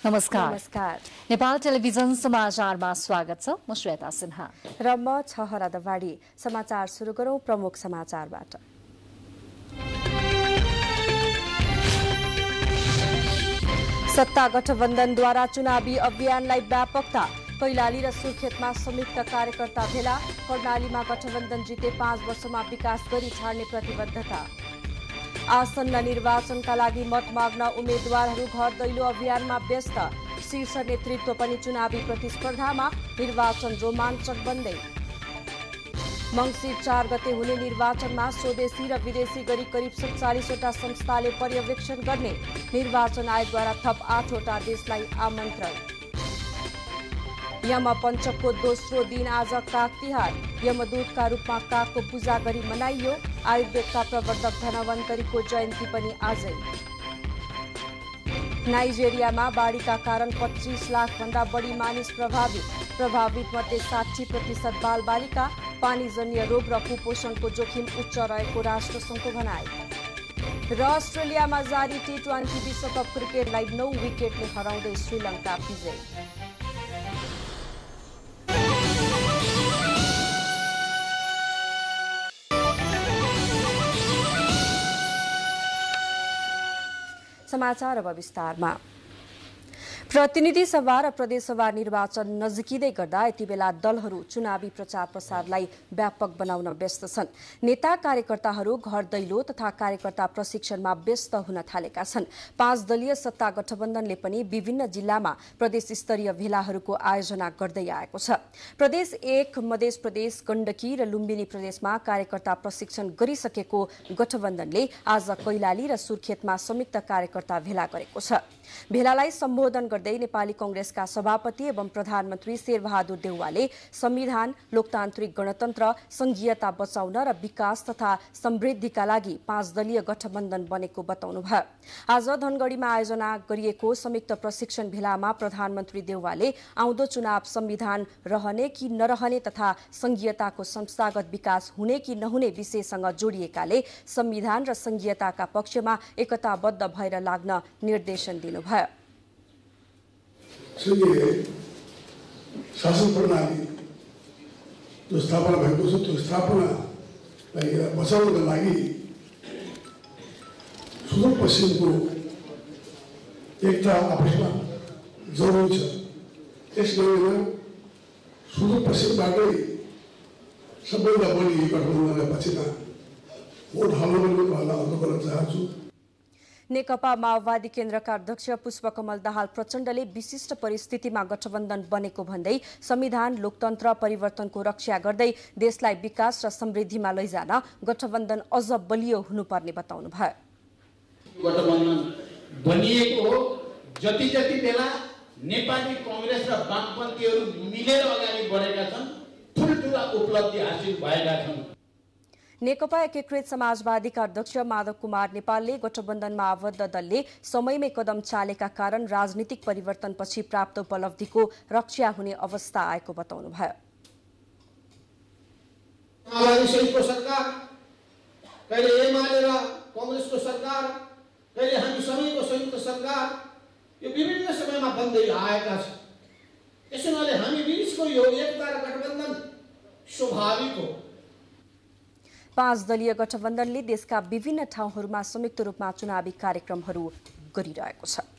नमस्कार। नेपाल टेलिभिजन समाचारमा स्वागत छ। म श्वेता सिन्हा र म छहरा दवाडी। समाचार सुरु गरौं प्रमुख समाचारबाट। सत्ता गठबन्धनद्वारा चुनावी अभियानलाई व्यापकता। कैलाली र सुर्खेतमा संयुक्त कार्यकर्ता भेला। कर्णालीमा गठबन्धन जिते 5 वर्षमा विकास गरी छाड्ने प्रतिबद्धता। आसन्न निर्वाचनका लागि मत माग्न उम्मेद्वारहरू घर दैलो अभियानमा व्यस्त। शीर्ष नेतृत्व पनि चुनावी प्रतिस्पर्धामा। निर्वाचन रोमाञ्चक बन्दै। मङ्सिर 4 गते हुने निर्वाचनमा स्वदेशी र विदेशी गरी करिब 47वटा संस्थाले पर्यवेक्षण गर्ने। निर्वाचन आयोगद्वारा थप 8वटा देशलाई आमन्त्रण। यमपञ्चकको दोस्रो दिन आज काग तिहार। यमदूतका रूपमा कागको पूजा गरी मनाइयो। आयुर्वेदका प्रवर्तक धनवन्तरीको जयन्ती पनि आजै। नाइजेरियामा बाढीका कारण 25 लाख भन्दा बढी मानिस प्रभावित मध्ये 60% बालबालिका। पानीजन्य रोग र कुपोषणको जोखिम उच्च रहेको राष्ट्रसङ्घको भनाइ। र अस्ट्रेलियामा जारी T20 विश्वकप क्रिकेटलाई 9 विकेटले हराउँदै श्रीलङ्का विजयी। समाचार अब विस्तारमा। प्रतिनिधि सभा र प्रदेश सभा निर्वाचन नजिकिँदै गर्दा यति बेला दलहरू चुनावी प्रचार प्रसारलाई व्यापक बनाउन व्यस्त छन्। नेता कार्यकर्ताहरू घर दैलो तथा कार्यकर्ता प्रशिक्षणमा व्यस्त हुन थालेका छन्। 5 दलीय सत्ता गठबन्धनले पनि विभिन्न जिल्लामा प्रदेश स्तरीय भेलाहरूको आयोजना गर्दै आएको छ। प्रदेश 1 मध्य प्रदेश, गण्डकी र लुम्बिनी प्रदेशमा कार्यकर्ता प्रशिक्षण गरिसकेको गठबन्धनले आज कैलाली र सुर्खेतमा संयुक्त कार्यकर्ता भेला गरेको छ। भेलालाई सम्बोधन गर्दै नेपाली कांग्रेसका सभापति एवं प्रधानमन्त्री शेरबहादुर देउवाले संविधान, लोकतान्त्रिक गणतन्त्र, संघीयता बचाउन र विकास तथा समृद्धिका लागि 5 दलीय गठबन्धन बनेको बताउनुभयो। आज धनगढ़ीमा आयोजना गरिएको संयुक्त प्रशिक्षण भेलामा प्रधानमन्त्री देउवाले आउँदो चुनाव संविधान रहने कि नरहने तथा संघीयताको संस्थागत विकास हुने कि नहुने विषयसँग जोडिएकाले संविधान र संघीयताका पक्षमा एकताबद्ध भएर लाग्न निर्देशन दिनुभयो। शासन प्रणाली जो स्थापना भएको छ त्यो स्थापनालाई बचाउनका लागि सुदूरपश्चिमको एकता आपसमा जरुरी छ। त्यसैले सुदूरपश्चिमबाटै सबैभन्दा बढी गठबन्धनलाई पछिना भोट हाल्न गर्न चाहन्छु। नेकपा माओवादी केन्द्रका अध्यक्ष पुष्पकमल दाहाल प्रचण्डले विशिष्ट परिस्थितिमा गठबन्धन बनेको भन्दै संविधान, लोकतन्त्र, परिवर्तनको रक्षा गर्दै देशलाई विकास र समृद्धिमा लैजान गठबन्धन अझ बलियो हुनुपर्ने बताउनुभयो। गठबन्धन बनिएको हो। जति बेला नेपाली कांग्रेस र वामपन्थीहरू मिलेर अगाडि बढेका छन्, ठुल्ठुला उपलब्धि हासिल भएका छन्। नेकपा एकीकृत समाजवादीका अध्यक्ष माधव कुमार नेपालले गठबन्धनमा आबद्ध दलले समयमै कदम चालेका कारण राजनीतिक परिवर्तनपछि प्राप्त उपलब्धिको रक्षा हुने अवस्था आएको बताउनुभयो। सरकार, कहिले एमाले र कांग्रेसको सरकार, कहिले हामी सबैको संयुक्त सरकार, यो विभिन्न समयमा बन्दै आएका छन्। त्यसैले हामी बीचको यो एकता र गठबन्धन स्वाभाविक हो। 5 दलीय गठबन्धनले देशका विभिन्न ठाउँहरूमा संयुक्त रूपमा चुनावी कार्यक्रमहरू गरिरहेको छ।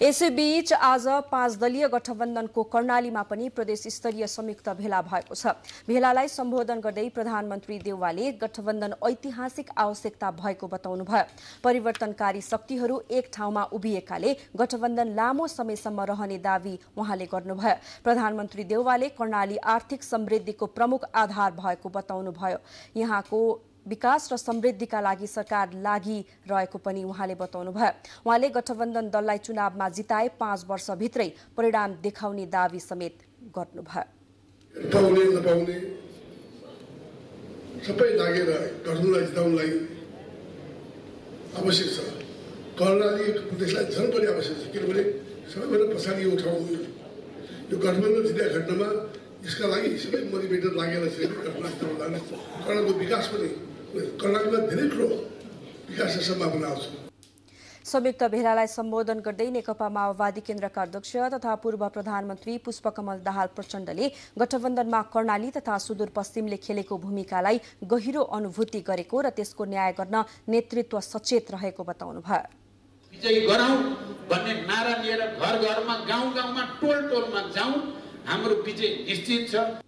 यसैबीच आज 5 दलीय गठबन्धनको कर्णालीमा पनि प्रदेश स्तरीय संयुक्त भेला भएको छ। भेलालाई सम्बोधन गर्दै प्रधानमन्त्री देउवाले गठबन्धन ऐतिहासिक आवश्यकता भएको बताउनुभयो। परिवर्तनकारी शक्तिहरू एक ठाउँमा उभिएकाले गठबन्धन लामो समयसम्म रहने दावी उहाँले गर्नुभयो। प्रधानमन्त्री देउवाले कर्णाली आर्थिक समृद्धिको प्रमुख आधार भएको बताउनुभयो। यहाँको विकास र समृद्धिका लागि सरकार लागिरहेको पनि उहाँले बताउनुभयो। उहाँले गठबन्धन दललाई चुनावमा जिताए 5 वर्षभित्रै परिणाम देखाउने दावी समेत गर्नुभयो। पाउने नपाउने सबै लागेर गठबन्धनलाई जिताउनलाई आवश्यक छ। कर्णाली प्रदेशलाई झन् पनि आवश्यक छ, किनभने सबैभन्दा पछाडि यो ठाउँ यो गठबन्धन जितेको घटनामा यसका लागि सबै मोटिभेटर लागेर चाहिँ कर्णालीको विकास पनि कर्णालीमा धेरै ठुलो विकासको सम्भावना छ। संयुक्त भेलालाई सम्बोधन गर्दै नेकपा माओवादी केन्द्रका अध्यक्ष तथा पूर्व प्रधानमन्त्री पुष्पकमल दाहाल प्रचण्डले गठबन्धनमा कर्णाली तथा सुदूरपश्चिमले खेलेको भूमिकालाई गहिरो अनुभूति गरेको र त्यसको न्याय गर्न नेतृत्व सचेत रहेको बताउनुभयो। विजय गराउँ भन्ने नारा लिएर घर घरमा गाउँ गाउँमा टोल टोलमा जाउँ, हाम्रो विजय निश्चित छ।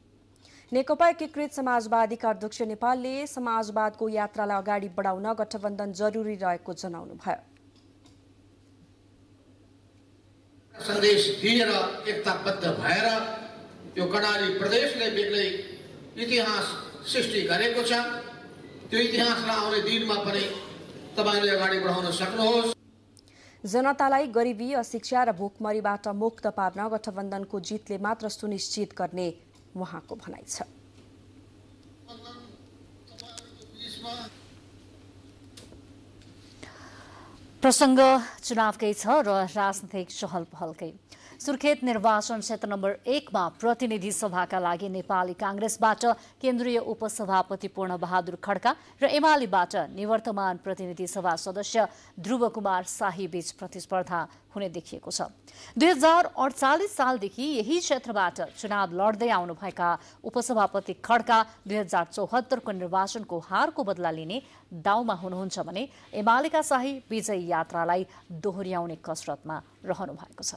नेकपा एकीकृत समाजवादीका अध्यक्ष नेपालले समाजवादको यात्रालाई अगाडि बढाउन गठबन्धन जरुरी रहेको जनाउनुभयो। सन्देश दिएर एकताबद्ध भएर यो कर्णाली प्रदेशले बेग्लै इतिहास सृष्टि गरेको छ। त्यो इतिहासलाई आउने दिनमा पनि तपाईले अगाडि बढाउन सक्नुहोस्। जनतालाई गरिबी, अशिक्षा र भोकमरीबाट मुक्त पार्न गठबन्धनको जितले मात्र सुनिश्चित गर्ने उहाँको भनाइ छ। प्रसंग चुनावकै छ र राजनीतिक चहल पहलकै। सुर्खेत निर्वाचन क्षेत्र नम्बर 1 मा प्रतिनिधि सभाका लागि नेपाली कांग्रेसबाट केन्द्रीय उपसभापति पूर्ण बहादुर खड्का र एमालेबाट निवर्तमान प्रतिनिधि सभा सदस्य ध्रुव कुमार शाही बीच प्रतिस्पर्धा हुने देखिएको छ। 2048 सालदेखि यही क्षेत्रबाट चुनाव लड्दै आउनुभएका उपसभापति खड्का 2074 को निर्वाचनको हारको बदला लिने दाउमा हुनुहुन्छ भने एमालेका शाही विजय यात्रालाई दोहोर्याउने कसरतमा रहनु भएको छ।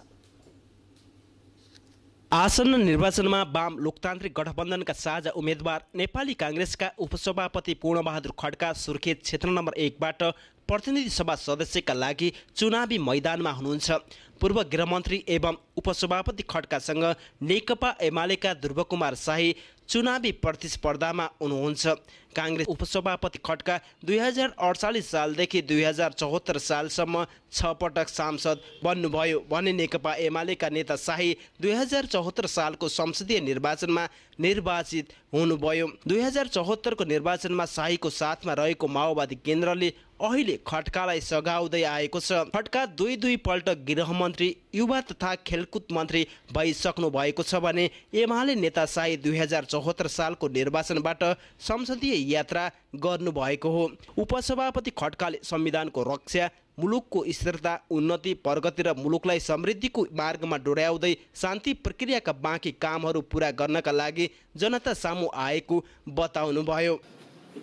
आसन्न निर्वाचनमा वाम लोकतान्त्रिक गठबन्धनका साझा उम्मेद्वार नेपाली कांग्रेसका उपसभापति पूर्ण बहादुर खड्का सुर्खेत क्षेत्र नम्बर 1 बाट प्रतिनिधि सभा सदस्यका लागि चुनावी मैदानमा हुनुहुन्छ। पूर्व गृहमन्त्री एवं उपसभापति खड्कासँग नेकपा एमालेका ध्रुव कुमार शाही चुनावी प्रतिस्पर्धामा हुनुहुन्छ। कांग्रेस उपसभापति खड्का 2048 सालदेखि 2074 सालसम्म 6 पटक सांसद बन्नुभयो भने नेकपा एमालेका नेता शाही 2074 सालको संसदीय निर्वाचनमा निर्वाचित हुनुभयो। 2074 को निर्वाचनमा शाहीको साथमा रहेको माओवादी केन्द्रले अहिले खड्कालाई सघाउँदै आएको छ। खड्का दुई पल्ट गृहमन्त्री, युवा तथा खेलकुद मन्त्री भइसक्नु भएको छ भने एमाले नेता शाही 2074 सालको निर्वाचनबाट संसदीय यात्रा गर्नुभएको हो। उपसभापति खड्काले संविधानको रक्षा, मुलुकको स्थिरता, उन्नति, प्रगति र मुलुकलाई समृद्धिको मार्गमा डोर्याउँदै शान्ति प्रक्रियाका बाँकी कामहरू पूरा गर्नका लागि जनता सामु आएको बताउनुभयो।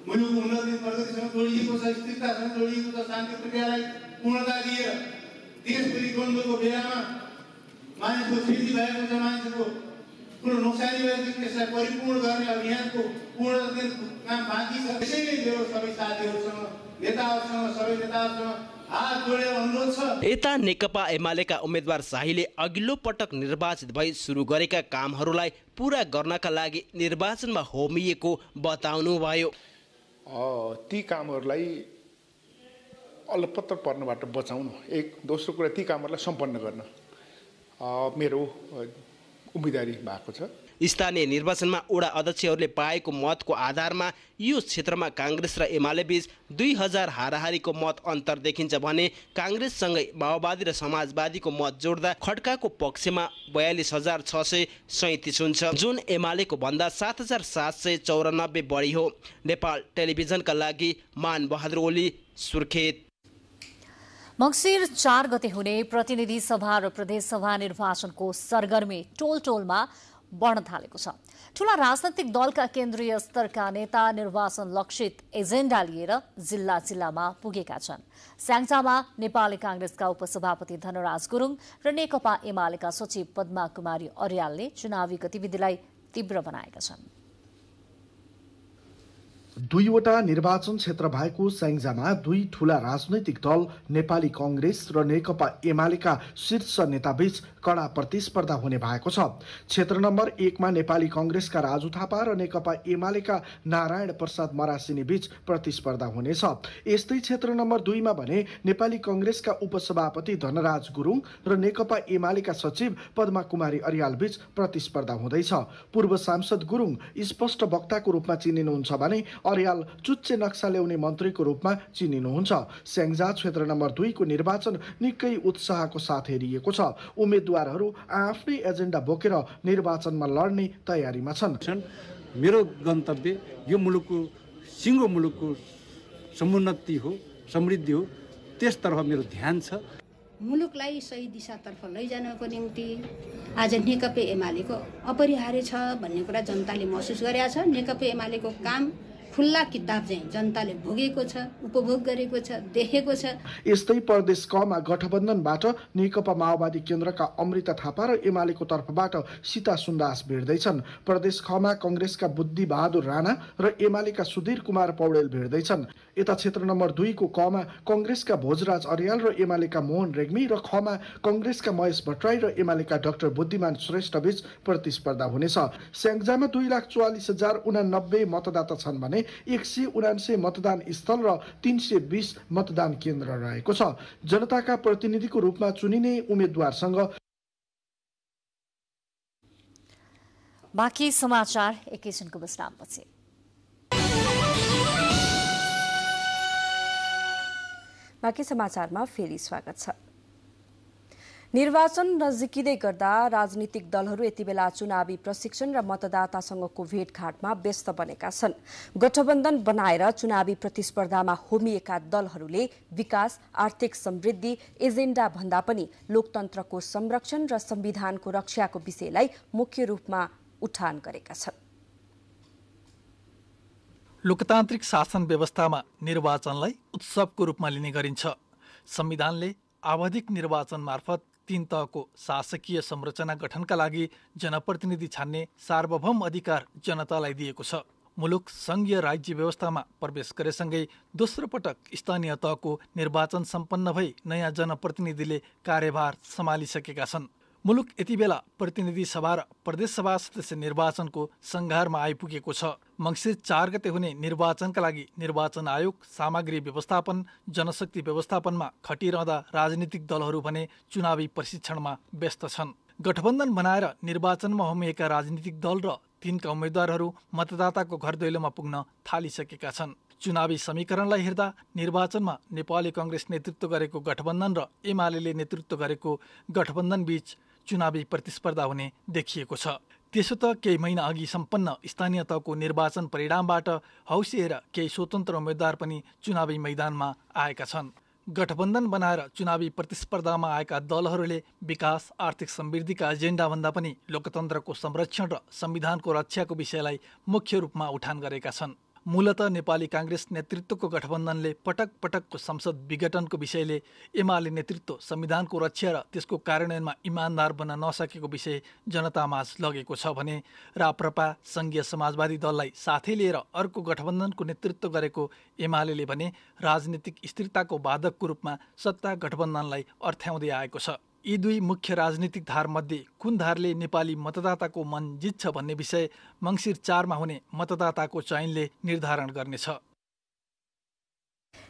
मुलुक उन्नति प्रगतिसँग जोडिएको छ, स्थिरतासँग जोडिएको छ। शान्ति प्रक्रियालाई पूर्णता दिएर देशभरि द्वन्द्वको बेलामा मानिसको क्षति भएको छ, मानिसको ठुलो नोक्सानी भएको छ, त्यसलाई परिपूर्ण गर्ने अभियानको पूर्ण काम बाँकी छ। त्यसैले मेरो सबै साथीहरूसँग, नेताहरूसँग, सबै नेताहरूसँग हात जोडेर अनुरोध छ। यता नेकपा एमालेका उम्मेद्वार शाहीले अघिल्लो पटक निर्वाचित भई सुरु गरेका कामहरूलाई पूरा गर्नका लागि निर्वाचनमा होमिएको बताउनुभयो। ती कामहरूलाई अलपत्र पर्नबाट बचाउनु, एक दोस्रो कुरा ती कामहरूलाई सम्पन्न गर्न मेरो उम्मेदवारी भएको छ। स्थानीय निर्वाचनमा वडा अध्यक्षहरूले पाएको मतको आधारमा यो क्षेत्रमा कांग्रेस र एमाले बीच 2000 हाराहारीको मत अन्तर देखिन्छ भने कांग्रेससँगै माओवादी र समाजवादीको मत जोड्दा खड्काको पक्षमा 42,637 हुन्छ, जुन एमालेको भन्दा 7,794 बढी हो। नेपाल टेलिभिजनका लागि मान बहादुर ओली, सुर्खेत। मङ्सिर 4 गते हुने प्रतिनिधि सभा र प्रदेश सभा निर्वाचनको सरगर्मी टोल टोलमा बढ्न थालेको छ। ठूला राजनैतिक दलका केन्द्रीय स्तरका नेता निर्वाचन लक्षित एजेन्डा लिएर जिल्ला जिल्लामा पुगेका छन्। स्याङ्जामा नेपाली कांग्रेसका उपसभापति धनराज गुरुङ र नेकपा एमालेका सचिव पद्मा कुमारी अर्यालले चुनावी गतिविधिलाई तीव्र बनाएका छन्। दुईवटा निर्वाचन क्षेत्र भएको स्याङ्जामा दुई ठूला राजनैतिक दल नेपाली कांग्रेस र नेकपा एमालेका शीर्ष नेताबीच कड़ा प्रतिस्पर्धा हुने भएको छ। क्षेत्र नम्बर 1 मा नेपाली कांग्रेसका राजु थापा र नेकपा एमालेका नारायण प्रसाद मरासिनी बीच प्रतिस्पर्धा हुनेछ। यस्तै क्षेत्र नम्बर 2 मा भने नेपाली कांग्रेसका उपसभापति धनराज गुरुङ र नेकपा एमालेका सचिव पद्मा कुमारी अर्याल बीच प्रतिस्पर्धा हुँदैछ। पूर्व सांसद गुरुङ स्पष्ट वक्ताको रूपमा चिनिनुहुन्छ भने अर्याल चुच्चे नक्सा ल्याउने मन्त्रीको रूपमा चिनिनुहुन्छ। स्याङ्जा क्षेत्र नम्बर 2 को निर्वाचन निकै उत्साहको साथ हेरिएको छ। उम्मेदवारहरू आफ्नै एजेन्डा बोकेर निर्वाचनमा लड्ने तयारीमा छन्। मेरो गन्तव्य यो मुलुकको सिङ्गो मुलुकको समुन्नति हो, समृद्धि हो। त्यसतर्फ मेरो ध्यान छ। मुलुकलाई सही दिशातर्फ लैजानको निम्ति आज नेकपा एमालेको अपरिहार्य छ भन्ने कुरा जनताले महसुस गरेका छ। नेकपा एमालेको काम खुल्ला किताब चाहिँ जनताले भोगेको छ, उपभोग गरेको छ, देखेको छ। यस्तै प्रदेश कमा गठबन्धनबाट नेकपा माओवादी केन्द्रका अमृता थापा र एमालेको तर्फबाट सीता सुन्दास भिड्दैछन्। प्रदेश खमा कङ्ग्रेसका बुद्धि बहादुर राणा र एमालेका सुधीर कुमार पौडेल भिड्दैछन्। यता क्षेत्र नम्बर 2 को कमा कङ्ग्रेसका भोजराज अर्याल र एमालेका मोहन रेग्मी र खमा कङ्ग्रेसका महेश भट्टराई र एमालेका डाक्टर बुद्धिमान श्रेष्ठ बीच प्रतिस्पर्धा हुनेछ। स्याङ्जामा 2,44,089 मतदाता छन् भने 179 मतदान स्थल र 320 मतदान केन्द्र रहेको छ। जनताका प्रतिनिधिको रूपमा चुनिने उम्मेद्वारसँग बाँकी समाचार एकैछिनको विश्रामपछि। बाँकी समाचारमा फेरि स्वागत छ। निर्वाचन नजिकिँदै गर्दा राजनीतिक दलहरू यति बेला चुनावी प्रशिक्षण र मतदातासँगको भेटघाटमा व्यस्त बनेका छन्। गठबन्धन बनाएर चुनावी प्रतिस्पर्धामा होमिएका दलहरूले विकास, आर्थिक समृद्धि एजेन्डा भन्दा पनि लोकतन्त्रको संरक्षण र संविधानको रक्षाको विषयलाई मुख्य रूपमा उठान गरेका छन्। लोकतान्त्रिक शासन व्यवस्थामा निर्वाचनलाई उत्सवको रूपमा लिने गरिन्छ। संविधानले आवधिक निर्वाचन मार्फत 3 तहको शासकीय संरचना गठनका लागि जनप्रतिनिधि छान्ने सार्वभौम अधिकार जनतालाई दिएको छ। मुलुक संघीय राज्य व्यवस्थामा प्रवेश गरेसँगै दोस्रो पटक स्थानीय तहको निर्वाचन सम्पन्न भई नयाँ जनप्रतिनिधिले कार्यभार सम्हालिसकेका छन्। मुलुक यति बेला प्रतिनिधि सभा र प्रदेश सभा सदस्य निर्वाचनको संघारमा आइपुगेको छ। मङ्सिर 4 गते हुने निर्वाचनका लागि निर्वाचन आयोग सामग्री व्यवस्थापन, जनशक्ति व्यवस्थापनमा खटिरहँदा राजनीतिक दलहरू भने चुनावी प्रशिक्षणमा व्यस्त छन्। गठबन्धन बनाएर निर्वाचनमा होमिएका राजनीतिक दल र तिनका उम्मेद्वारहरू मतदाताको घर दैलोमा पुग्न थालिसकेका छन्। चुनावी समीकरणलाई हेर्दा निर्वाचनमा नेपाली कांग्रेस नेतृत्व गरेको गठबन्धन र एमाले नेतृत्व गरेको गठबन्धन बीच चुनावी प्रतिस्पर्धा हुने देखिएको छ। त्यसो त केही महिना अघि सम्पन्न स्थानीय तहको निर्वाचन परिणामबाट हौसिएर केही स्वतन्त्र उम्मेद्वार पनि चुनावी मैदानमा आएका छन्। गठबन्धन बनाएर चुनावी प्रतिस्पर्धामा आएका दलहरूले विकास, आर्थिक समृद्धिका एजेन्डा भन्दा पनि लोकतन्त्रको संरक्षण र संविधानको रक्षाको विषयलाई मुख्य रूपमा उठान गरेका छन्। मूलतः नेपाली कांग्रेस नेतृत्वको गठबन्धनले पटक पटकको संसद विघटनको विषयले एमाले नेतृत्व संविधानको रक्षा र त्यसको कार्यान्वयनमा इमानदार बन्न नसकेको विषय जनतामाझ लगेको छ भने राप्रपा संघीय समाजवादी दललाई साथै लिएर अर्को गठबन्धनको नेतृत्व गरेको एमाले भने राजनीतिक स्थिरताको बाधकको रूपमा सत्ता गठबन्धनलाई अर्थ्याउँदै आएको छ। यी दुई मुख्य राजनीतिक धारमध्ये कुन धारले नेपाली मतदाताको मन जित्छ भन्ने विषय मङ्सिर 4 मा हुने मतदाताको चयनले निर्धारण गर्नेछ।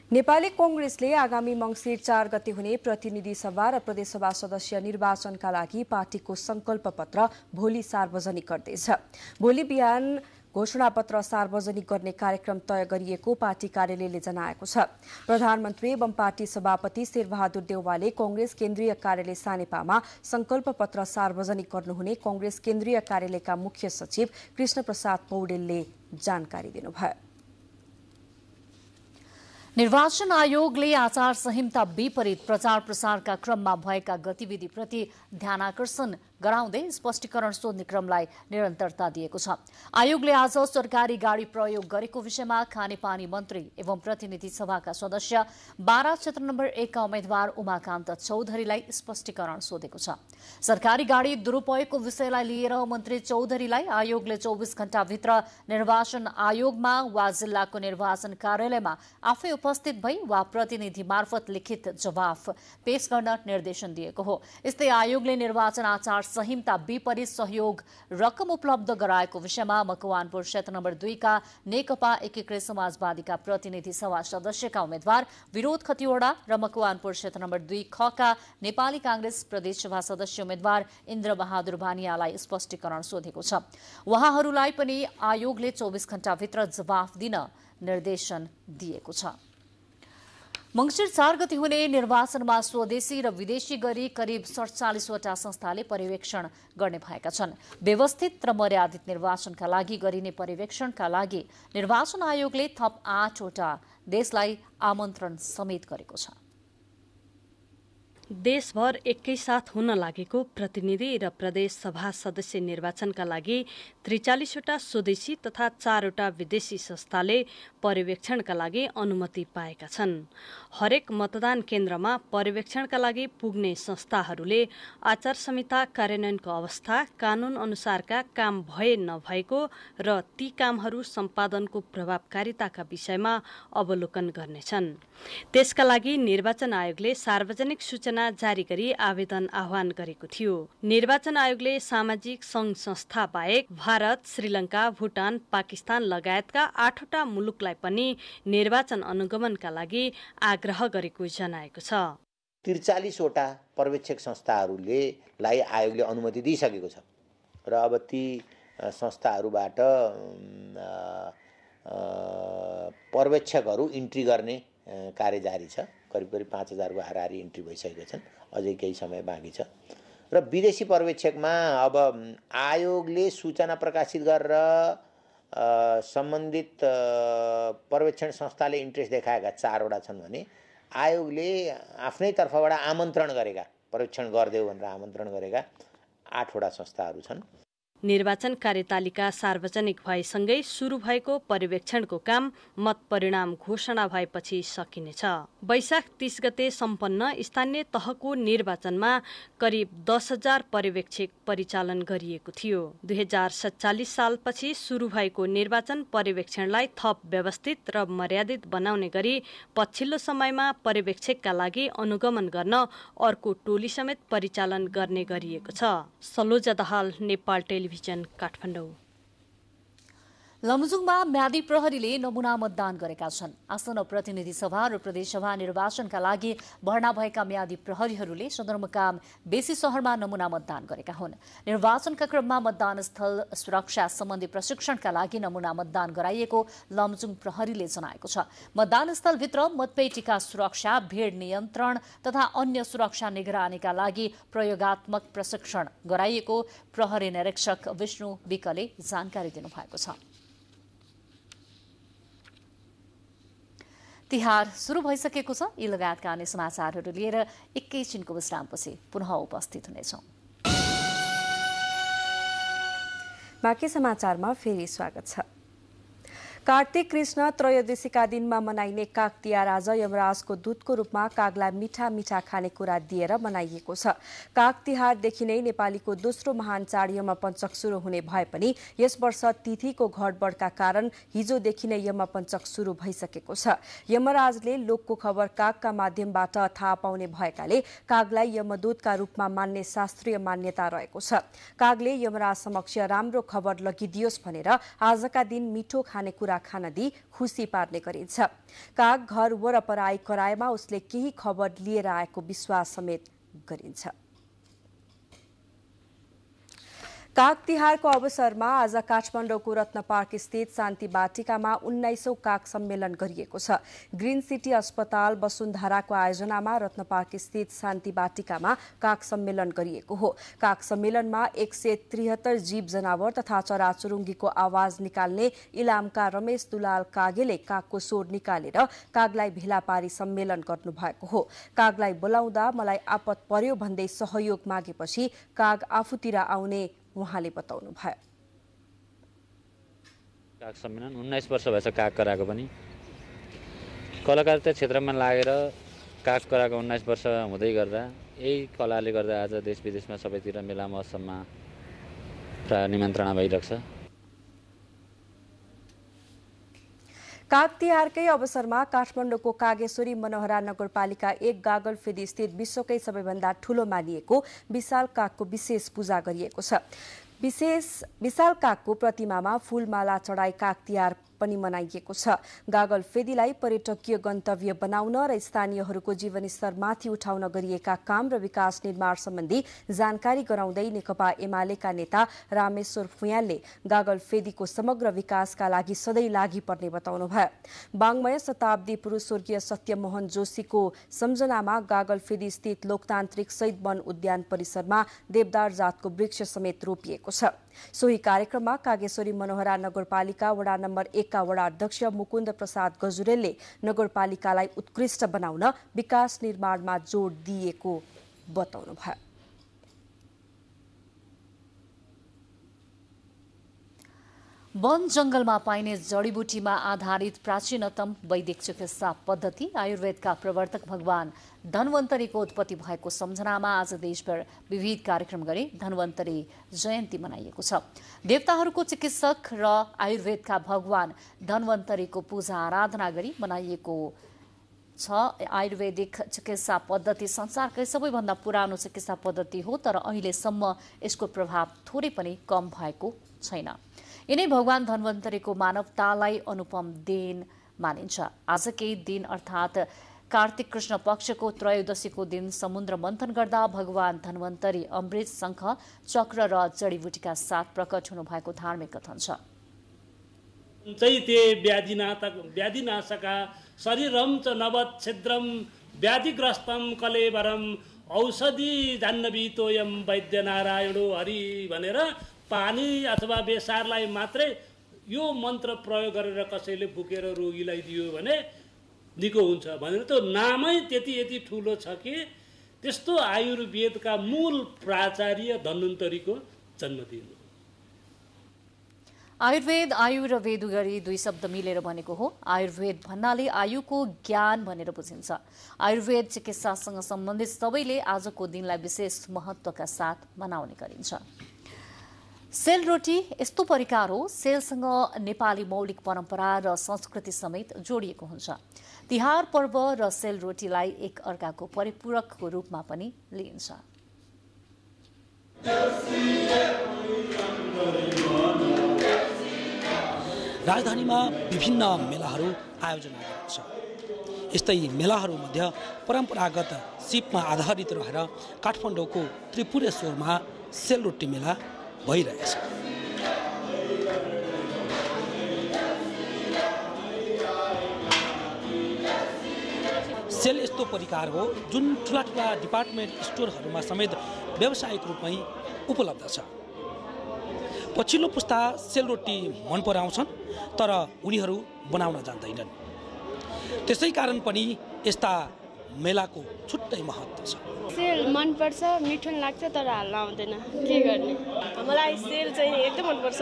नेपाली कांग्रेसले आगामी मङ्सिर 4 गते हुने प्रतिनिधि सभा र प्रदेशसभा सदस्य निर्वाचनका लागि पार्टीको संकल्प पत्र भोलि सार्वजनिक गर्दैछ। भोलि बिहान घोषणापत्र सार्वजनिक गर्ने कार्यक्रम तय गरिएको पार्टी कार्यालयले जनाएको छ। प्रधानमन्त्री एवं पार्टी सभापति शेरबहादुर देउवाले कांग्रेस केन्द्रीय कार्यालय सानेपामा संकल्प पत्र सार्वजनिक गर्नुहुने कांग्रेस केन्द्रीय कार्यालयका मुख्य सचिव कृष्णप्रसाद पौडेलले जानकारी दिनुभयो। निर्वाचन आयोगले आचार संहिता विपरीत प्रचार प्रसारका क्रममा भएका गतिविधिप्रति ध्यानाकर्षण गराउँदै स्पष्टीकरण सोध्ने क्रमलाई निरन्तरता दिएको छ। आयोगले आज सरकारी गाडी प्रयोग गरेको विषयमा खानेपानी मन्त्री एवं प्रतिनिधि सभाका सदस्य 12 क्षेत्र नम्बर 1 का उम्मेद्वार उमाकान्त चौधरीलाई स्पष्टीकरण सोधेको छ। सरकारी गाडी दुरूपयोगको विषयलाई लिएर मन्त्री चौधरीलाई आयोगले 24 घण्टाभित्र निर्वाचन आयोगमा वा जिल्लाको निर्वाचन कार्यालयमा आफै उपस्थित भई वा प्रतिनिधि मार्फत लिखित जवाफ पेश गर्न निर्देशन दिएको हो। यस्तै आयोगले निर्वाचन आचार संहिता विपरीत सहयोग रकम उपलब्ध गराएको विषयमा मकवानपुर क्षेत्र नम्बर 2 का नेकपा एकीकृत समाजवादीका प्रतिनिधि सभा सदस्यका उम्मेद्वार विरोध खतिवडा र मकवानपुर क्षेत्र नम्बर 2 ख का नेपाली कांग्रेस प्रदेशसभा सदस्य उम्मेद्वार इन्द्र बहादुर भानियालाई स्पष्टीकरण सोधेको छ। उहाँहरूलाई पनि आयोगले 24 घण्टाभित्र जवाफ दिन निर्देशन दिएको छ। मङ्सिर 4 गते हुने निर्वाचनमा स्वदेशी र विदेशी गरी करिब 47 वटा संस्थाले पर्यवेक्षण गर्ने भएका छन्। व्यवस्थित र मर्यादित निर्वाचनका लागि गरिने पर्यवेक्षणका लागि निर्वाचन आयोगले थप 8 वटा देशलाई आमन्त्रण समेत गरेको छ। देशभर एकैसाथ हुन लागेको प्रतिनिधि र प्रदेश सभा सदस्य निर्वाचनका लागि 43वटा स्वदेशी तथा 4वटा विदेशी संस्थाले पर्यवेक्षणका लागि अनुमति पाएका छन्। हरेक मतदान केन्द्रमा पर्यवेक्षणका लागि पुग्ने संस्थाहरूले आचार संहिता कार्यान्वयनको अवस्था, कानून अनुसारका काम भए नभएको र ती कामहरू सम्पादनको प्रभावकारिताका विषयमा अवलोकन गर्नेछन्। त्यसका लागि निर्वाचन आयोगले सार्वजनिक सूचना जारी गरी आवेदन आह्वान गरेको थियो। निर्वाचन आयोगले सामाजिक संघ संस्था बाहेक भारत, श्रीलंका, भुटान, पाकिस्तान लगायतका 8वटा मुलुकलाई पनि निर्वाचन अनुगमनका लागि आग्रह गरेको जनाएको छ। 43वटा पर्यवेक्षक संस्थाहरूले आयोगले अनुमति दिइसकेको छ र अब ती संस्थाहरूबाट पर्यवेक्षकहरू इन्ट्री गर्ने कार्य जारी छ। करिब 5000 को हाराहारी इन्ट्री भइसकेका छन्। अझै केही समय बाँकी छ र विदेशी पर्यवेक्षकमा अब आयोगले सूचना प्रकाशित गरेर सम्बन्धित पर्यवेक्षण संस्थाले इन्ट्रेस्ट देखाएका 4वटा छन् भने आयोगले आफ्नै तर्फबाट आमन्त्रण गरेका, पर्यवेक्षण गरिदेऊ भनेर आमन्त्रण गरेका 8वटा संस्थाहरू छन्। निर्वाचन कार्यतालिका सार्वजनिक भएसँगै सुरु भएको पर्यवेक्षणको काम मत परिणाम घोषणा भएपछि सकिनेछ। वैशाख 30 गते सम्पन्न स्थानीय तहको निर्वाचनमा करिब 10,000 पर्यवेक्षक परिचालन गरिएको थियो। 2047 सालपछि सुरु भएको निर्वाचन पर्यवेक्षणलाई थप व्यवस्थित र मर्यादित बनाउने गरी पछिल्लो समयमा पर्यवेक्षकका लागि अनुगमन गर्न अर्को टोली समेत परिचालन गर्ने गरिएको छ। सलोजा दाहाल, नेपाल टेलिभिजन, काठमाडौँ। लमजुङमा म्यादी प्रहरीले नमुना मतदान गरेका छन्। आसन प्रतिनिधि सभा र प्रदेशसभा निर्वाचनका लागि भर्ना भएका म्यादी प्रहरीहरूले सदरमुकाम बेसी शहरमा नमुना मतदान गरेका हुन्। निर्वाचनका क्रममा मतदान स्थल सुरक्षा सम्बन्धी प्रशिक्षणका लागि नमुना मतदान गराइएको लमजुङ प्रहरीले जनाएको छ। मतदान स्थलभित्र मतपेटिका सुरक्षा, भीड नियन्त्रण तथा अन्य सुरक्षा निगरानीका लागि प्रयोगात्मक प्रशिक्षण गराइएको प्रहरी निरीक्षक विष्णु विकले जानकारी दिनुभएको छ। तिहार सुरु भइसकेको छ। यी लगायतका अन्य समाचारहरू लिएर एकैछिनको विश्रामपछि पुनः उपस्थित हुनेछौँ। बाँकी समाचारमा फेरि स्वागत छ। कार्तिक कृष्ण त्रयोदशीका दिनमा मनाइने काग तिहार आज यमराजको दूतको रूपमा कागलाई मिठा मिठा खानेकुरा दिएर मनाइएको छ। काग तिहारदेखि नै नेपालीको दोस्रो महान चाड यमपञ्चक सुरु हुने भए पनि यस वर्ष तिथिको गडबडका कारण हिजोदेखि नै यमपञ्चक सुरु भइसकेको छ। यमराजले लोकको खबर कागका माध्यमबाट थाहा पाउने भएकाले कागलाई यमदूतका रूपमा मान्ने शास्त्रीय मान्यता रहेको छ। कागले यमराज समक्ष राम्रो खबर लगिदियोस् भनेर आजका दिन मिठो खानेकुरा खान दिई खुसी पार्ने गरिन्छ। काग घर वरपर आइ कराएमा उसले केही खबर लिएर आएको विश्वास समेत गरिन्छ। काग तिहारको अवसरमा आज काठमाडौँको रत्न पार्क स्थित शान्ति बाटिकामा 19औं काग सम्मेलन गरिएको छ। ग्रीन सिटी अस्पताल वसुन्धराको आयोजनामा रत्न पार्क स्थित शान्ति बाटिकामा काग सम्मेलन गरिएको हो। काग सम्मेलनमा 173 जीव जनावर तथा चराचुरुङ्गीको आवाज निकाल्ने इलामका रमेश दुलाल कागेले कागको स्वर निकालेर कागलाई भेला पारी सम्मेलन गर्नुभएको हो। कागलाई बोलाउँदा मलाई आपत पर्यो भन्दै सहयोग मागेपछि काग आफूतिर आउने उहाँले बताउनु भयो। काग सम्मेलन 19 वर्ष भएछ काग कराएको पनि। कलाकारिता क्षेत्रमा लागेर काग कराएको 19 वर्ष हुँदै गर्दा यही कलाले गर्दा आज देश विदेशमा सबैतिर मेला महोत्सवमा प्राय निमन्त्रणा भइरहेको छ। काग तिहारकै अवसरमा काठमाडौँको कागेश्वरी मनोहरा नगरपालिका 1 गागलफेदी स्थित विश्वकै सबैभन्दा ठूलो मानिएको विशाल कागको विशेष पूजा गरिएको छ। विशाल कागको प्रतिमामा फूलमाला चढाई काग तिहार पनि मनाइएको छ। गागलफेदीलाई पर्यटकीय गन्तव्य बनाउन र स्थानीयहरूको जीवनस्तर माथि उठाउन गरिएका काम र विकास निर्माण सम्बन्धी जानकारी गराउँदै नेकपा एमालेका नेता रामेश्वर फुयालले गागलफेदीको समग्र विकासका लागि सधैँ लागि पर्ने बताउनु भयो। वाङ्मय शताब्दी पुरुष स्वर्गीय सत्यमोहन जोशीको सम्झनामा गागलफेदी स्थित लोकतान्त्रिक शहीद वन उद्यान परिसरमा देवदार जातको वृक्ष समेत रोपिएको छ। सोही कार्यक्रममा कागेश्वरी मनोहरा नगरपालिका वडा नम्बर 1 का वडा अध्यक्ष मुकुन्द प्रसाद गजुरेलले नगरपालिकालाई उत्कृष्ट बनाउन विकास निर्माणमा जोड दिएको बताउनुभयो। वन जंगलमा पाइने जडीबुटीमा आधारित प्राचीनतम वैदिक चिकित्सा पद्धति आयुर्वेदका प्रवर्तक भगवान धन्वन्तरीको उत्पत्ति भएको सम्झनामा आज देशभर विविध कार्यक्रम गरी धन्वन्तरी जयन्ती मनाइएको छ। देवताहरूको चिकित्सक र आयुर्वेदका भगवान धन्वन्तरीको पूजा आराधना गरी मनाइएको छ। आयुर्वेदिक चिकित्सा पद्धति संसारकै सबैभन्दा पुरानो चिकित्सा पद्धति हो, तर अहिलेसम्म यसको प्रभाव थोरै पनि कम भएको छैन। यिनै भगवान धन्वन्तरीको मानवतालाई अनुपम देन मानिन्छ। आजकै दिन अर्थात् कार्तिक कृष्ण पक्षको त्रयोदशीको दिन समुद्र मन्थन गर्दा भगवान धन्वन्तरी अमृत, शङ्ख, चक्र र जडीबुटीका साथ प्रकट हुनुभएको धार्मिक कथन छ। चैते व्याधिनाशका शरीरम च नवच्छिद्रम व्याधिग्रस्तम कलेवरम औषधि जाह्नवीतोयम वैद्य नारायणो हरि भनेर पानी अथवा बेसारलाई मात्रै यो मन्त्र प्रयोग गरेर कसैले फुकेर रोगीलाई दियो भने निको हुन्छ भनेर त्यो नामै त्यति ठुलो छ कि त्यस्तो आयुर्वेदका मूल प्राचार्य धन्वन्तरीको जन्मदिन हो। आयुर्वेद आयु र वेद गरी दुई शब्द मिलेर बनेको हो। आयुर्वेद भन्नाले आयुको ज्ञान भनेर बुझिन्छ। आयुर्वेद चिकित्सासँग सम्बन्धित सबैले आजको दिनलाई विशेष महत्त्वका साथ मनाउने गरिन्छ। सेलरोटी यस्तो परिकार हो, सेलसँग नेपाली मौलिक परम्परा र संस्कृति समेत जोडिएको हुन्छ। तिहार पर्व र सेलरोटीलाई एक अर्काको परिपूरकको रूपमा पनि लिइन्छ। राजधानीमा विभिन्न मेलाहरू आयोजना गरिन्छ। यस्तै मेलाहरूमध्ये परम्परागत सिपमा आधारित रहेर काठमाडौँको त्रिपुरेश्वरमा सेलरोटी मेला भइरहेछ। सेल यस्तो परिकार हो जुन ठुला ठुला डिपार्टमेन्ट स्टोरहरूमा समेत व्यावसायिक रूपमै उपलब्ध छ। पछिल्लो पुस्ता सेलरोटी मन पराउँछन् तर उनीहरू बनाउन जान्दैनन्। त्यसै कारण पनि यस्ता मेलाको छुट्टै महत्त्व छ। सेल मनपर्छ, मिठो लाग्छ तर हाल्न आउँदैन, के गर्ने। मलाई सेल चाहिँ एकदम मनपर्छ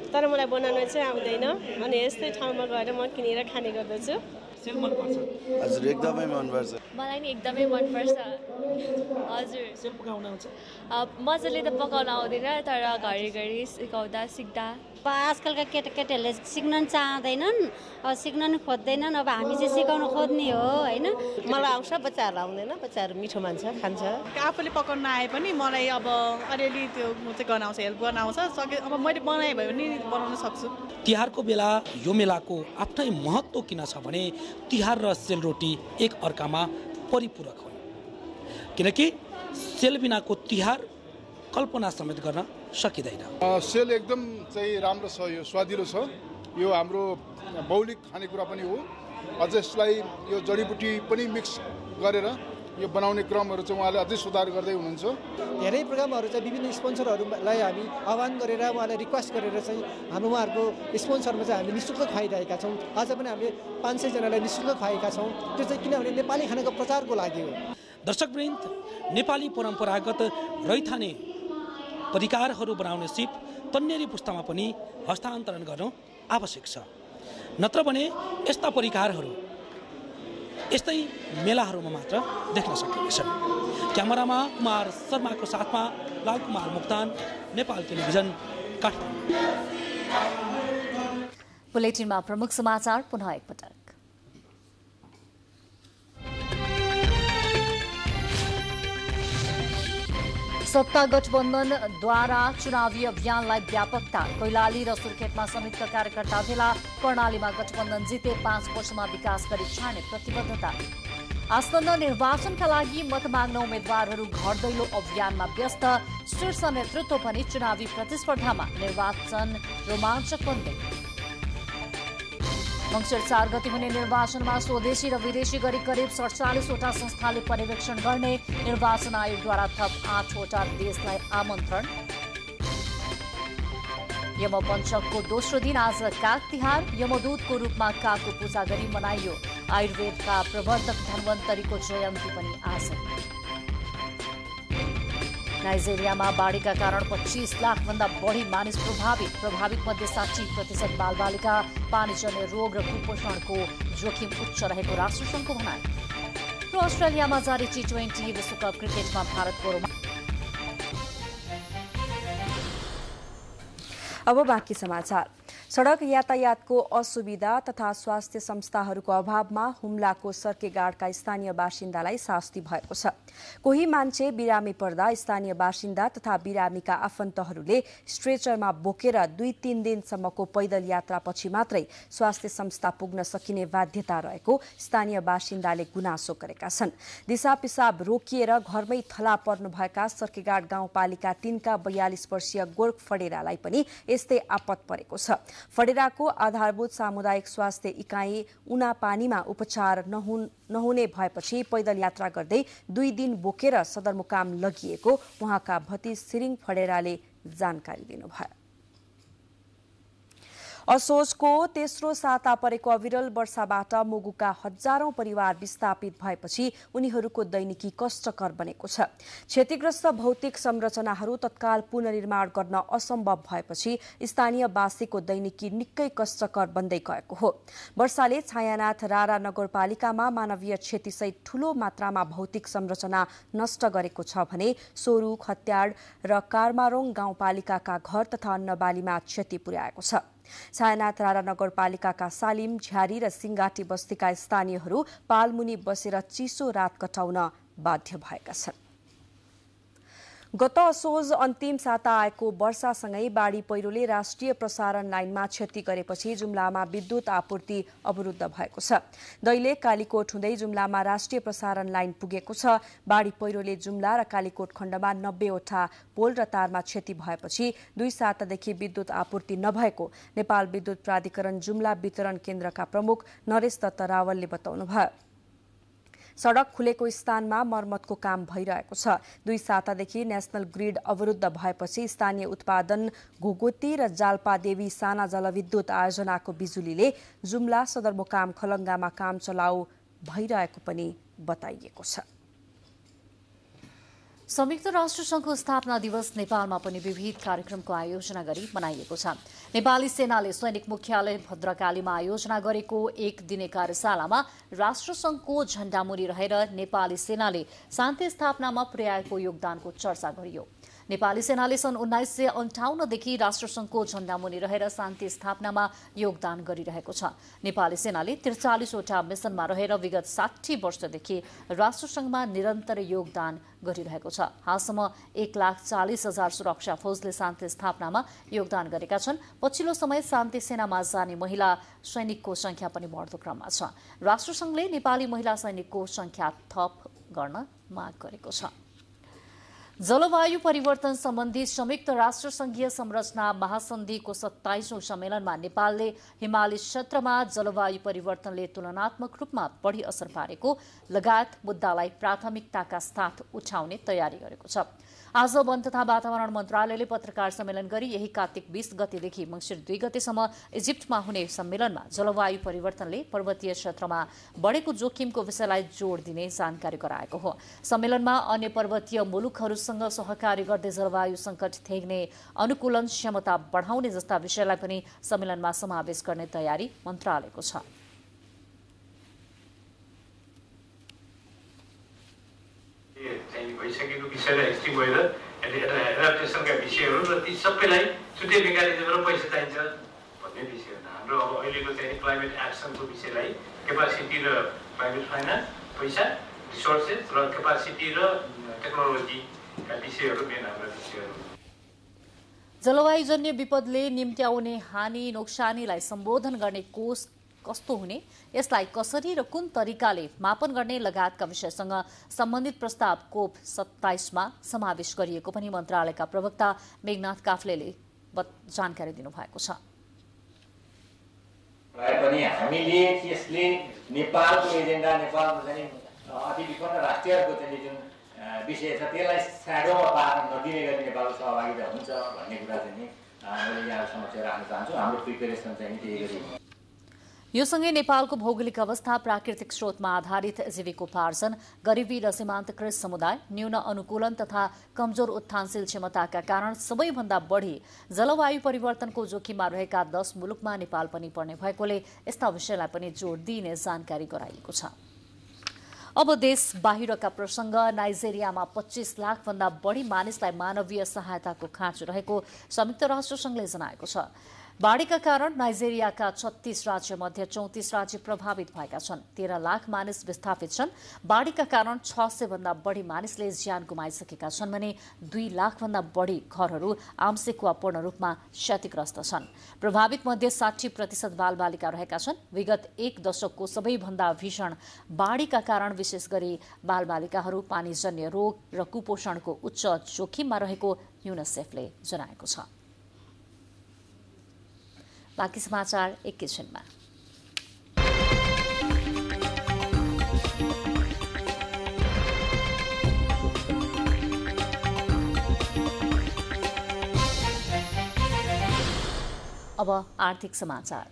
तर मलाई बनाउन चाहिँ आउँदैन अनि यस्तै ठाउँमा गएर म किनेर खाने गर्दछु। सेल मनपर्छ? हजुर एकदमै मनपर्छ। मलाई नि एकदमै मनपर्छ। हजुर सेल पकाउन आउँछ? मजाले त पकाउन आउँदैन तर घरिघरि सिक्दा आजकलका केटाकेटीहरूले सिक्न चाहँदैनन्, सिक्न नि खोज्दैनन्। अब हामी चाहिँ सिकाउन खोज्ने हो होइन। मलाई आउँछ, बच्चाहरूलाई आउँदैन। बच्चाहरू मिठो मान्छ, खान्छ। आफूले पकाउन आए पनि मलाई अब अलिअलि त्यो म चाहिँ गर्न आउँछ, हेल्प गर्न आउँछ। अब मैले बनाएँ भयो भने बनाउन सक्छु। तिहारको बेला यो मेलाको आफ्नै महत्त्व किन छ भने तिहार र सेलरोटी एक अर्कामा परिपूरक हुन्। किनकि सेल बिनाको तिहार कल्पना समेत गर्न सकिँदैन। सेल एकदम चाहिँ राम्रो छ, यो स्वादिलो छ। यो हाम्रो मौलिक खानेकुरा पनि हो। अझ यसलाई यो जडीबुटी पनि मिक्स गरेर यो बनाउने क्रमहरू चाहिँ उहाँले अझै सुधार गर्दै हुनुहुन्छ। धेरै प्रोग्रामहरू चाहिँ विभिन्न स्पोन्सरहरूलाई हामी आह्वान गरेर उहाँलाई रिक्वेस्ट गरेर चाहिँ हामी उहाँहरूको स्पोन्सरमा चाहिँ हामीले निःशुल्क खुवाइरहेका छौँ। आज पनि हामीले 500 जनालाई निःशुल्क खुवाएका छौँ। त्यो चाहिँ किनभने नेपाली खानाको प्रचारको लागि हो। दर्शकवृन्द, नेपाली परम्परागत रैथाने परिकारहरू बनाउने सिप तन्नेरी पुस्तामा पनि हस्तान्तरण गर्नु आवश्यक छ। नत्र भने यस्ता परिकारहरू यस्तै मेलाहरूमा मात्र देख्न सकिनेछन्। क्यामेरामा कुमार शर्माको साथमा लालकुमार मुक्तान, नेपाल टेलिभिजन, काठमाडौँ। बुलेटिनमा प्रमुख समाचार पुनः एकपटक। सत्ता गठबन्धनद्वारा चुनावी अभियानलाई व्यापकता। कैलाली र सुर्खेतमा संयुक्त कार्यकर्ता भेला। कर्णालीमा गठबन्धन जिते 5 वर्षमा विकास गरी छाड्ने प्रतिबद्धता। आसन्न निर्वाचनका लागि मत माग्न उम्मेद्वारहरू घर दैलो अभियानमा व्यस्त। शीर्ष नेतृत्व पनि चुनावी प्रतिस्पर्धामा। निर्वाचन रोमाञ्चक बन्दै। मङ्सिर 4 गते हुने निर्वाचनमा स्वदेशी र विदेशी गरी करिब 47वटा संस्थाले पर्यवेक्षण गर्ने निर्वाचन आयोगद्वारा थप 8वटा देशलाई आमन्त्रण। यमपञ्चकको दोस्रो दिन आज काग तिहार यमदूतको रूपमा कागको पूजा गरी मनाइयो। आयुर्वेदका प्रवर्तक धन्वन्तरीको जयन्ती पनि आज। नाइजेरियामा बाढीका कारण 25 लाखभन्दा बढी मानिस प्रभावित मध्ये 60% बालबालिका। पानीजन्य रोग र कुपोषणको जोखिम उच्च रहेको राष्ट्रसङ्घको भनाइ। र अस्ट्रेलियामा जारी T20 विश्वकप क्रिकेटमा भारतको अब बाँकी समाचार। सड़क यातायातको असुविधा तथा स्वास्थ्य संस्थाहरूको अभावमा हुम्लाको सर्केगाडका स्थानीय बासिन्दालाई शास्ति भएको छ। कोही मान्छे बिरामी पर्दा स्थानीय बासिन्दा तथा बिरामीका आफन्तहरूले स्ट्रेचरमा बोकेर 2-3 दिनसम्मको पैदल यात्रापछि मात्रै स्वास्थ्य संस्था पुग्न सकिने बाध्यता रहेको स्थानीय बासिन्दाले गुनासो गरेका छन्। दिशा पिसाब रोकिएर घरमै थला पर्नुभएका सर्केगाड गाउँपालिका 3 का 42 वर्षीय गोर्ख फडेरालाई पनि यस्तै आपत परेको छ। फडेराको आधारभूत सामुदायिक स्वास्थ्य इकाइ उनापानीमा उपचार नहुने भएपछि पैदल यात्रा गर्दै 2 दिन बोकेर सदरमुकाम लगिएको उहाँका भतिज सिरिङ फडेराले जानकारी दिनुभयो। असोजको तेस्रो साता परेको अविरल वर्षाबाट मुगुका हजारौं परिवार विस्थापित भएपछि उनीहरूको दैनिकी कष्टकर बनेको छ। क्षतिग्रस्त भौतिक संरचनाहरू तत्काल पुनर्निर्माण गर्न असम्भव भएपछि स्थानीयवासीको दैनिकी निकै कष्टकर बन्दै गएको हो। वर्षाले छायानाथ रारा नगरपालिकामा मानवीय क्षतिसहित ठूलो मात्रामा भौतिक संरचना नष्ट गरेको छ भने सोरुख, हत्याड र कारमारोङ गाउँपालिकाका घर तथा अन्नबालीमा क्षति पुर्याएको छ। छायानाथ रारा नगरपालिकाका सालिम, झ्यारी र सिंगाटी बस्तीका स्थानीयहरू पालमुनि बसेर चिसो रात कटाउन बाध्य भएका छन्। गत असोज अन्तिम साता आएको वर्षासँगै बाढी पहिरोले राष्ट्रिय प्रसारण लाइनमा क्षति गरेपछि जुम्लामा विद्युत आपूर्ति अवरुद्ध भएको छ। दैलेख कालीकोट हुँदै जुम्लामा राष्ट्रिय प्रसारण लाइन पुगेको छ। बाढी पहिरोले जुम्ला र कालीकोट खण्डमा 90 वटा पोल र तारमा क्षति भएपछि 2 सातादेखि विद्युत आपूर्ति नभएको नेपाल विद्युत प्राधिकरण जुम्ला वितरण केन्द्रका प्रमुख नरेश दत्त रावलले बताउनुभयो। सड़क खुलेको स्थानमा मर्मतको काम भइरहेको छ। 2 सातादेखि नेशनल ग्रिड अवरुद्ध भएपछि स्थानीय उत्पादन घोगोती र जाल्पादेवी साना जलविद्युत आयोजनाको बिजुलीले जुम्ला सदरमुकाम खलंगामा काम चलाउ भइरहेको पनि बताइएको छ। संयुक्त राष्ट्रसङ्घको स्थापना दिवस नेपालमा पनि विविध कार्यक्रमको आयोजना गरी मनाइएको छ। नेपाली सेनाले सैनिक मुख्यालय भद्रकालीमा आयोजना गरेको 1 दिने कार्यशालामा राष्ट्रसङ्घको झण्डामुनि रहेर नेपाली सेनाले शान्ति स्थापनामा पुर्याएको योगदानको चर्चा गरियो। नेपाली सेनाले सन् 1958 देखि राष्ट्रसङ्घको झण्डामुनि रहेर शान्ति स्थापनामा योगदान गरिरहेको छ। नेपाली सेनाले 43 वटा मिसनमा रहेर विगत 60 वर्षदेखि राष्ट्रसङ्घमा निरन्तर योगदान गरिरहेको छ। हालसम्म 1,40,000 सुरक्षा फौजले शान्ति स्थापनामा योगदान गरेका छन्। पछिल्लो समय शान्ति सेनामा जाने महिला सैनिकको संख्या पनि बढ्दो क्रममा छ। राष्ट्रसङ्घले नेपाली महिला सैनिकको संख्या थप गर्न माग गरेको छ। जलवायु परिवर्तन सम्बन्धी संयुक्त राष्ट्रसङ्घीय संरचना महासन्धिको 27औं सम्मेलनमा नेपालले हिमाली क्षेत्रमा जलवायु परिवर्तनले तुलनात्मक रूपमा बढी असर पारेको लगायत मुद्दालाई प्राथमिकताका साथ उठाउने तयारी गरेको छ। आज वन तथा वातावरण मन्त्रालयले पत्रकार सम्मेलन गरी यही कार्तिक 20 गतेदेखि मङ्सिर 2 गतेसम्म इजिप्टमा हुने सम्मेलनमा जलवायु परिवर्तनले पर्वतीय क्षेत्रमा बढेको जोखिमको विषयलाई जोड दिने जानकारी गराएको हो। सम्मेलनमा अन्य पर्वतीय मुलुकहरूसँग सहकार्य गर्दै जलवायु संकट थेग्ने अनुकूलन क्षमता बढाउने जस्ता विषयलाई पनि सम्मेलनमा समावेश गर्ने तयारी मन्त्रालयको छ। भइसकेको विषय र एक्सट्रिम वेदर एडाप्टेसनका विषयहरू र ती सबैलाई छुट्टै मेकानिजम र पैसा चाहिन्छ भन्ने विषय हो। हाम्रो अब अहिलेको चाहिँ क्लाइमेट एक्सनको विषयलाई क्यापासिटी र क्लाइमेट फाइनेन्स, पैसा, रिसोर्सेस र क्यापासिटी र टेक्नोलोजीका विषयहरू मेन हाम्रा विषयहरू। जलवायुजन्य विपदले निम्त्याउने हानि नोक्सानीलाई सम्बोधन गर्ने कोष कस्तो हुने, यसलाई कसरी र कुन तरिकाले मापन गर्ने लगायतका विषयसँग सम्बन्धित प्रस्ताव कोप 27 मा समावेश गरिएको पनि मन्त्रालयका प्रवक्ता मेघनाथ काफ्लेले जानकारी दिनुभएको छ। पनि हामीले यसले नेपालको एजेन्डा, नेपालको चाहिँ अति विपन्न राष्ट्रियको चाहिँ जुन विषय छ त्यसलाई स्याडोमा पार्न नदिने गरी नेपालको सहभागिता हुन्छ भन्ने कुरा चाहिँ मैले यहाँ समक्ष राख्न चाहन्छु। हाम्रो प्रिपेरेसन चाहिँ त्यही गरी यो सँगै नेपालको भौगोलिक अवस्था, प्राकृतिक स्रोतमा आधारित जीविकोपार्जन, गरिबी र सीमान्तकृत समुदाय, न्यून अनुकूलन तथा कमजोर उत्थानशील क्षमताका कारण सबैभन्दा बढी जलवायु परिवर्तनको जोखिममा रहेका 10 मुलुकमा नेपाल पनि पर्ने भएकोले यस्ता विषयलाई पनि जोड दिइने जानकारी गराइएको छ। अब देश बाहिरका प्रसंग। नाइजेरियामा 25 लाखभन्दा बढी मानिसलाई मानवीय सहायताको खाँचो रहेको संयुक्त राष्ट्रसंघले जनाएको छ। बाढीका कारण नाइजेरियाका 36 राज्य मध्ये 34 राज्य प्रभावित भएका छन्। 13 लाख मानिस विस्थापित छन्। बाढीका कारण 600 भन्दा बढी मानिसले ज्यान गुमाइसकेका छन् भने 2 लाखभन्दा बढी घरहरू आंशिक वा पूर्ण रूपमा क्षतिग्रस्त छन्। प्रभावित मध्ये 60% बालबालिका रहेका छन्। विगत 1 दशकको सबैभन्दा भीषण बाढीका कारण विशेष गरी बालबालिकाहरू पानीजन्य रोग र कुपोषणको उच्च जोखिममा रहेको युनिसेफले जनाएको छ। बाँकी समाचार एकैछिनमा। अब आर्थिक समाचार।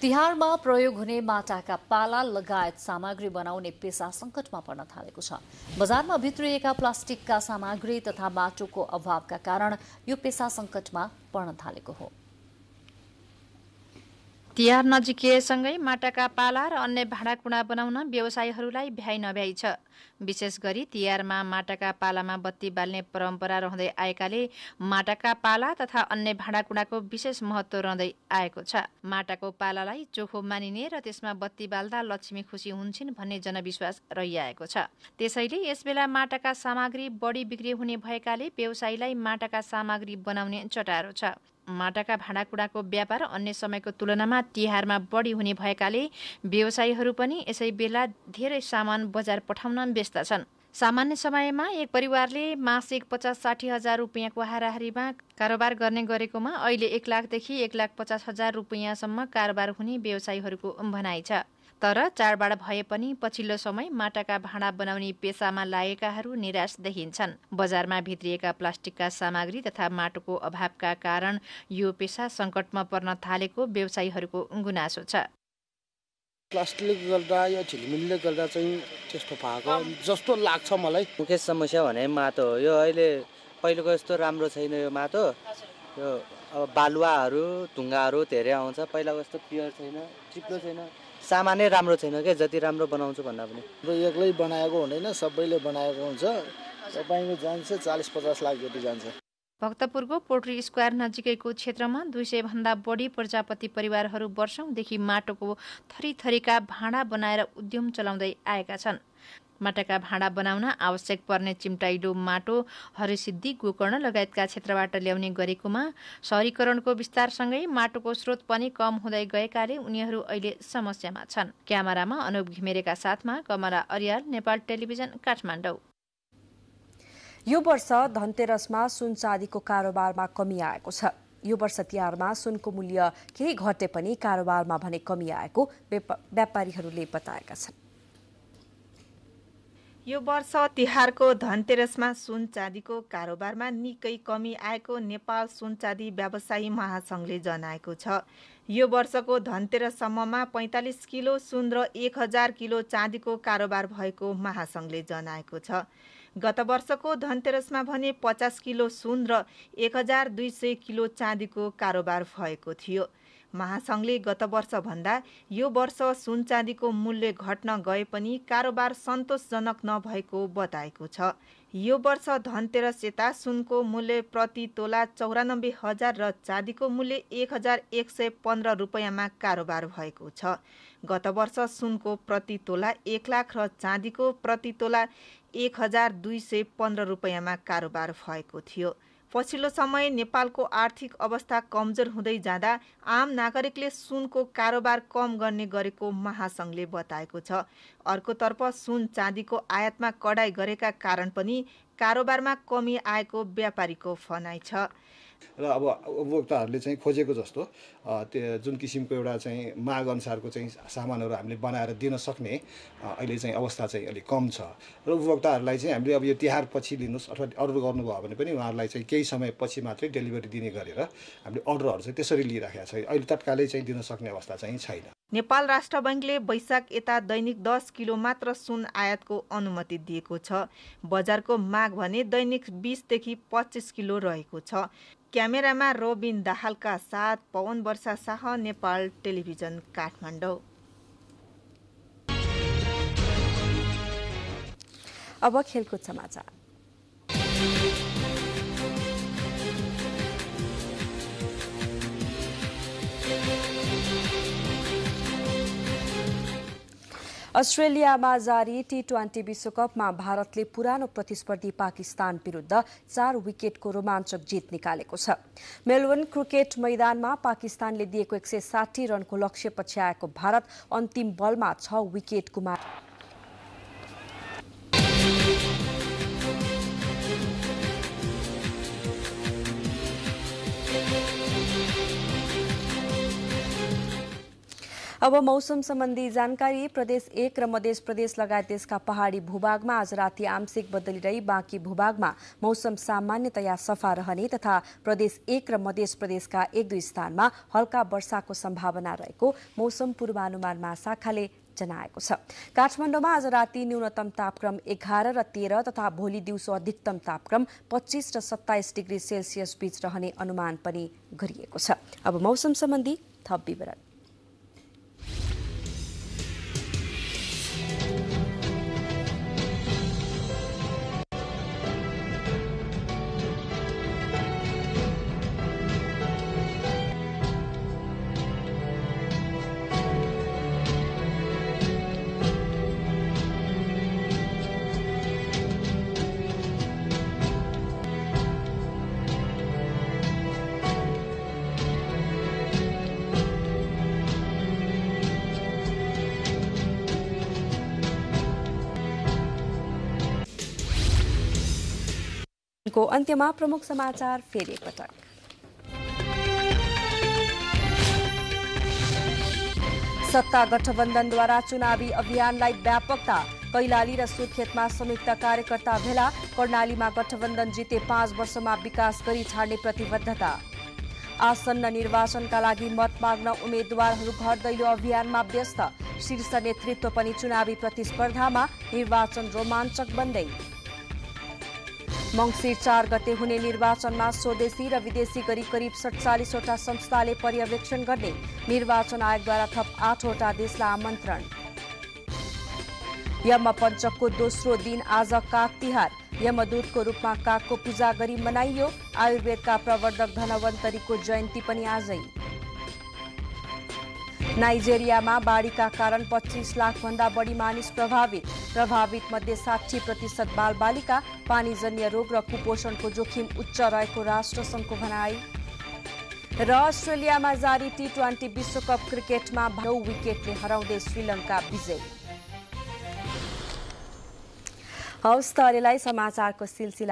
तिहारमा प्रयोग हुने माटाका पाला लगायत सामग्री बनाउने पेसा संकटमा पर्न थालेको छ। बजारमा भित्रिएका प्लास्टिकका सामग्री तथा माटोको अभावका कारण यो पेसा संकटमा पर्न थालेको हो। तिहार नजिकिएसँगै माटाका पाला र अन्य भाँडाकुँडा बनाउन व्यवसायीहरूलाई भ्याइ नभ्याइ छ। विशेष गरी तिहारमा माटाका पालामा बत्ती बाल्ने परम्परा रहँदै आएकाले माटाका पाला तथा अन्य भाँडाकुँडाको विशेष महत्त्व रहँदै आएको छ। माटाको पालालाई चोखो मानिने र त्यसमा बत्ती बाल्दा लक्ष्मी खुसी हुन्छन् भन्ने जनविश्वास रहिआएको छ। त्यसैले यसबेला माटाका सामग्री बढी बिक्री हुने भएकाले व्यवसायीलाई माटाका सामग्री बनाउने चटारो छ। माटाका भाँडाकुँडाको व्यापार अन्य समयको तुलनामा तिहारमा बढी हुने भएकाले व्यवसायीहरू पनि यसै बेला धेरै सामान बजार पठाउन व्यस्त छन्। सामान्य समयमा एक परिवारले मासिक 50-60 हजार रुपियाँको हाराहारीमा कारोबार गर्ने गरेकोमा अहिले 1 लाखदेखि 1,50,000 रुपियाँसम्म कारोबार हुने व्यवसायीहरूको भनाइ छ। तर चाडबाड भए पनि पछिल्लो समय माटाका भाँडा बनाउने पेसामा लागेकाहरू निराश देखिन्छन्। बजारमा भित्रिएका प्लास्टिकका सामग्री तथा माटोको अभावका कारण यो पेसा सङ्कटमा पर्न थालेको व्यवसायीहरूको गुनासो छ। प्लास्टिकले गर्दा या झिलिमिलले गर्दा चाहिँ त्यस्तो भएको जस्तो लाग्छ मलाई। मुख्य समस्या भने माटो हो। यो अहिले पहिलेको जस्तो राम्रो छैन यो माटो। यो अब बालुवाहरू ढुङ्गाहरू धेरै आउँछ। पहिलाको जस्तो प्योर छैन, चिप्लो छैन, सामानै राम्रो छैन के जति राम्रो बनाउँछु भन्दा पनि। एक्लै बनाएको हुँदैन, सबैले बनाएको हुन्छ। तपाईँको जान्छ 40-50 लाख जति जान्छ। भक्तपुरको पोट्री स्क्वायर नजिकैको क्षेत्रमा 200 भन्दा बढी प्रजापति परिवारहरू वर्षौंदेखि माटोको थरीथरीका भाँडा बनाएर उद्यम चलाउँदै आएका छन्। माटाका भाँडा बनाउन आवश्यक पर्ने चिम्टाइलो माटो हरिसिद्धि, गोकर्ण लगायतका क्षेत्रबाट ल्याउने गरेकोमा शहरीकरणको विस्तारसँगै माटोको स्रोत पनि कम हुँदै गएकाले उनीहरू अहिले समस्यामा छन्। क्यामेरामा अनुप घिमिरेका साथमा कमला अर्याल, नेपाल टेलिभिजन, काठमाडौँ। यो वर्ष धनतेरसमा सुन चाँदीको कारोबारमा कमी आएको छ। यो वर्ष तिहारमा सुनको मूल्य केही घटे पनि कारोबारमा भने कमी आएको व्यापारीहरूले बताएका छन्। यो वर्ष तिहारको धनतेरसमा सुन चाँदीको कारोबारमा निकै कमी आएको नेपाल सुन चाँदी व्यवसायी महासंघले जनाएको छ। यो वर्षको धनतेरससम्ममा 45 किलो सुन र 1000 किलो चाँदीको कारोबार भएको महासंघले जनाएको छ। गत वर्षको धनतेरसमा भने 50 किलो सुन र 1200 किलो चाँदीको कारोबार भएको थियो। महासंघले गत वर्षभन्दा यो वर्ष सुन चाँदीको मूल्य घट्न गए पनि कारोबार सन्तोषजनक नभएको बताएको छ। यो वर्ष धनतेरस यता सुनको मूल्य प्रति तोला 94,000 र चाँदीको मूल्य 1,115 रुपियाँमा कारोबार भएको छ। गत वर्ष सुनको प्रति तोला 1 लाख र चाँदीको प्रति तोला 1,215 रुपियाँमा कारोबार भएको थियो। पछिल्लो समय नेपालको आर्थिक अवस्था कमजोर हुँदै जाँदा आम नागरिकले सुनको कारोबार कम गर्ने गरेको महासंघले बताएको छ। अर्कोतर्फ सुन चाँदीको आयातमा कडाई गरेका कारण पनि कारोबारमा कमी आएको व्यापारीको भनाइ छ। र अब उपभोक्ताहरूले चाहिँ खोजेको जस्तो त्यो जुन किसिमको एउटा चाहिँ माग अनुसारको चाहिँ सामानहरू हामीले बनाएर दिन सक्ने अहिले चाहिँ अवस्था चाहिँ अलिक कम छ र उपभोक्ताहरूलाई चाहिँ हामीले अब यो तिहार पछि लिनुहोस् अथवा अर्डर गर्नुभयो भने पनि उहाँहरूलाई चाहिँ केही समय पछि मात्रै डेलिभरी दिने गरेर हामीले अर्डरहरू चाहिँ त्यसरी लिइराखेका छ। अहिले तत्कालै चाहिँ दिन सक्ने अवस्था चाहिँ छैन। नेपाल राष्ट्र बैंकले वैशाख यता दैनिक 10 किलो मात्र सुन आयातको अनुमति दिएको छ। बजारको माग भने दैनिक 20 देखि 25 किलो रहेको छ। क्यामेरामा रोबिन दाहालका साथ पवन वर्षा शाह, नेपाल टेलिभिजन, काठमाडौँ। अब खेलकुद समाचार। अस्ट्रेलियामा जारी टी20 विश्वकपमा भारतले पुरानो प्रतिस्पर्धी पाकिस्तान विरुद्ध 4 विकेटको रोमाञ्चक जित निकालेको छ। मेलबर्न क्रिकेट मैदानमा पाकिस्तानले दिएको 160 रनको लक्ष्य पछ्याएको भारत अन्तिम बलमा 6 विकेट गुमायो। अब मौसम सम्बन्धी जानकारी। प्रदेश 1 र मध्य प्रदेश लगायत देशका पहाडी भूभागमा आज राति आंशिक बदली रही बाँकी भूभागमा मौसम सामान्यतया सफा रहने तथा प्रदेश 1 र मध्य प्रदेशका 1-2 स्थानमा हल्का वर्षाको सम्भावना रहेको मौसम पूर्वानुमान महाशाखाले जनाएको छ। काठमाडौँमा आज राति न्यूनतम तापक्रम 11 र 13 तथा भोलि दिउँसो अधिकतम तापक्रम 25 र 27 डिग्री सेल्सियस बीच रहने अनुमान पनि गरिएको छ। अब मौसम सम्बन्धी थप विवरण। को अन्त्यमा प्रमुख समाचार फेरि एकपटक। सत्ता गठबन्धनद्वारा चुनावी अभियानलाई व्यापकता। कैलाली र सुर्खेतमा संयुक्त कार्यकर्ता भेला। कर्णालीमा गठबन्धन जिते 5 वर्षमा विकास गरी छाड्ने प्रतिबद्धता। आसन्न निर्वाचनका लागि मत माग्न उम्मेद्वारहरू घर दैलो अभियानमा व्यस्त। शीर्ष नेतृत्व पनि चुनावी प्रतिस्पर्धामा। निर्वाचन रोमाञ्चक बन्दै। मंसिर 4 गते हुने निर्वाचनमा स्वदेशी र विदेशी गरी करिब 47वटा संस्थाले पर्यवेक्षण गर्ने। निर्वाचन आयोगद्वारा थप 8वटा देशलाई आमन्त्रण। यमपञ्चकको दोस्रो दिन आज काग तिहार। यमदूतको रूपमा कागको पूजा गरी मनाइयो। आयुर्वेदका प्रवर्धक धनवन्तरीको जयन्ती पनि आजै। नाइजेरियामा बाढीका कारण 25 लाख भन्दा बढी मानिस प्रभावित मध्ये 60% बालबालिका। पानीजन्य रोग र कुपोषणको जोखिम उच्च रहेको राष्ट्रसङ्घको भनाई। र अस्ट्रेलियामा जारी टी20 विश्वकप क्रिकेटमा 9 विकेटले हराउँदै श्रीलङ्का विजयी। हवस् त अहिलेलाई समाचारको सिलसिला